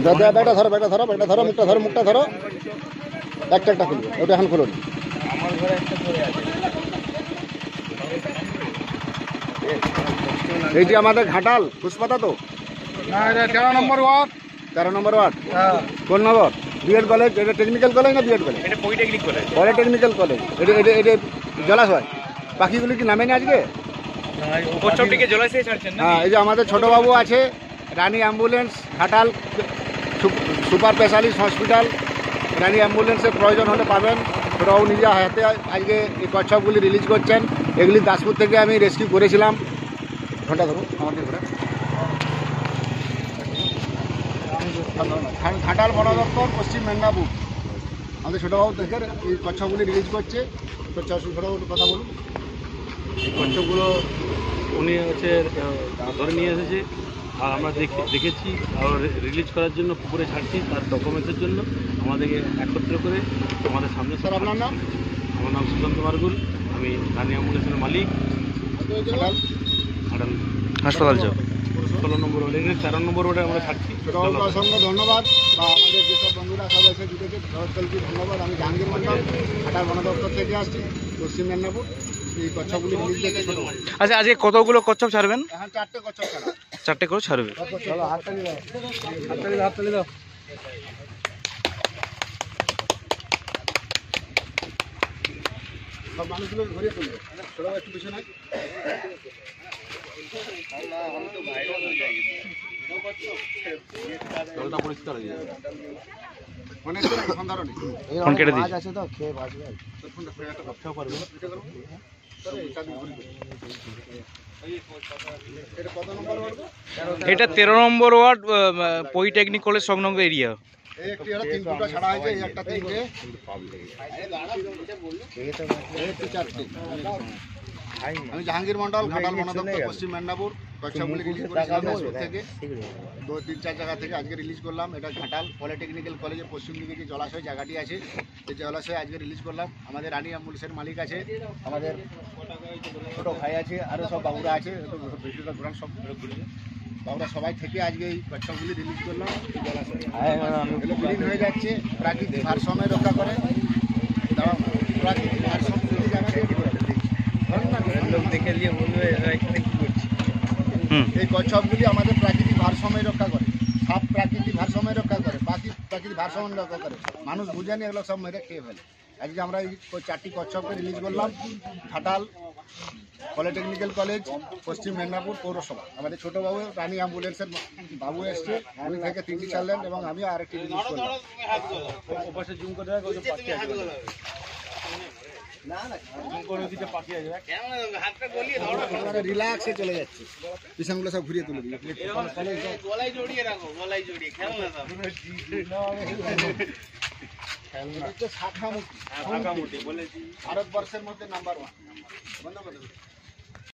ব্যাগটা ধরো, ব্যাগটা ধরো, ব্যাগটা ধরো, মুখটা ধরো, মুখটা ধরো, একটা একটা খুলবে, ওটা এখন খুলুন। আমার ঘরে একটা পড়ে আছে। এইটি আমাদের ঘাটাল পুষ্পাতা তো না, এটা 13 নম্বর ওয়ার্ড। 13 নম্বর ওয়ার্ড। হ্যাঁ, কোন নগর? BEd college. এটা টেকনিক্যাল কলেজ না বিএড কলেজ? এটা পলিটেকনিক কলেজ। Polytechnical college. এটা এটা এটা জলাশয়। পাখিগুলি কি নামেনি আজকে? কচ্ছপটিকে জলাশয়ে ছাড়ছেন না? হ্যাঁ, এই যে আমাদের ছোটবাবু আছে, Rani ambulance, Ghatal super specialist hospital, Rani অ্যাম্বুলেন্সের প্রয়োজন হলে পাবেন। ছোটবাবু নিজে হাতে আজকে এই কচ্ছপগুলি রিলিজ করছেন। এগুলি দাসপুর থেকে আমি রেস্কিউ করেছিলাম। ঘন্টা ধরো আমাদের ঘরে ঘাটাল বন দপ্তর, পশ্চিম মেদিনীপুর। আমাদের ছোটবাবু থেকে এই কচ্ছপগুলি রিলিজ করছে। ছোটবাবু কথা বলুন। এই কচ্ছপগুলো উনি হচ্ছে ধরে নিয়ে এসেছে, আর আমরা দেখেছি আর রিলিজ করার জন্য পুকুরে ছাড়ছি তার ডকুমেন্টসের জন্য। আমাদেরকে একত্র করে আমাদের সামনে। স্যার আপনার নাম? আমার নাম সুশান্ত মার্গুল, আমি রানী অ্যাম্বুলেন্সের মালিক। ঘাটাল হাসপাতাল যাও 16 নম্বর ওয়ার্ডে, 13 নম্বর ওয়ার্ডে আমরা ছাড়ছি। ছোটবাবুকে অসংখ্য ধন্যবাদ, বা আমাদের যেসব বন্ধুরা সব এসে জুটেছে সবাইকে ধন্যবাদ। আমি জাহাঙ্গীর মন্ডল, ঘাটাল বন দপ্তর থেকে আসছি, পশ্চিম মেদিনীপুর। এই কচ্ছপগুলি রিলিজ করছে ছোটবাবু। আচ্ছা, আজকে কতগুলো কচ্ছপ ছাড়বেন? এখন 4টে কচ্ছপ ছাড়া। 4টে করে ছাড়বে। চলো হাততালি দাও, হাততালি দাও, হাততালি দাও। সব মানুষগুলো ঘুরিয়ে তুলবে। ছোটবাবু একটু পিছনে। জলটা পরিষ্কার হয়ে যাবে। ফোনে ফোন ধরো নি। ফোন কেটে দিই। আছে তো খেয়ে বাঁচবে। তোর ফোনটা ফেলে একটা ব্যবসা পারবে। এটা কত নম্বর ওয়ার্ড? এটা 13 নম্বর ওয়ার্ড, পলিটেকনিক কলেজ সংলগ্ন এরিয়া। এই একটি হলো 3 ফুটা ছাড়া হয়েছে, এই একটা 3টে। এই 4টে। আমি জাহাঙ্গীর মন্ডল, ঘাটাল বন দপ্তর, পশ্চিম মেদিনীপুর। কচ্ছপগুলি রিলিজ করেছিলাম দাসপুর থেকে, 2-3-4 জায়গা থেকে আজকে রিলিজ করলাম। এটা ঘাটাল পলিটেকনিক্যাল কলেজের পশ্চিম দিকে যে জলাশয় জায়গাটি আছে, সেই জলাশয়ে আজকে রিলিজ করলাম। আমাদের রানী অ্যাম্বুলেন্সের মালিক আছে, আমাদের ছোটো ভাই আছে, আরও সব বাবুরা আছে। বেশিরভাগ ঘোরান সব ঘুরছে বাবুরা সবাই থেকে আজকে এই কচ্ছপগুলি রিলিজ করলাম। এই জলাশয়ে এগুলো বিলীন হয়ে যাচ্ছে, প্রাকৃতিক ভারসাম্য রক্ষা করে। দাঁড়াও না, প্রাকৃতিক ভারসাম্য জায়গা দিয়ে লোক দেখে নিয়ে বলবে এখানে কি করছে। এই কচ্ছপগুলি আমাদের প্রাকৃতিক ভারসাম্য রক্ষা করে। সাপ প্রাকৃতিক ভারসাম্য রক্ষা করে, পাখি প্রাকৃতিক ভারসাম্য রক্ষা করে। মানুষ বুঝেনি, এগুলো সব মেরে খেয়ে ফেলে। আজকে আমরা এই 4টি কচ্ছপকে রিলিজ করলাম। ঘাটাল পলিটেকনিক্যাল কলেজ, পশ্চিম মেদিনীপুর পৌরসভা। আমাদের ছোটবাবু রানী অ্যাম্বুলেন্সের বাবু এসছে, উনি থেকে 3টি ছাড়লেন এবং আমি আরেকটি রিলিজ করলাম। ওপাশে জুম করে দেখ, ওই যে পাখি আছে। না না, জুম করে দিতে পাখি আছে। রিল্যাক্সে চলে যাচ্ছে। পিছনগুলো সব ঘুরিয়ে তুলে দিই। গলায় জড়িয়ে রাখো, গলায় জড়িয়ে খেলনা দাও। শাখা মুক্তি, ভারতবর্ষের মধ্যে নাম্বার 1। বন্ধ করে দেবো।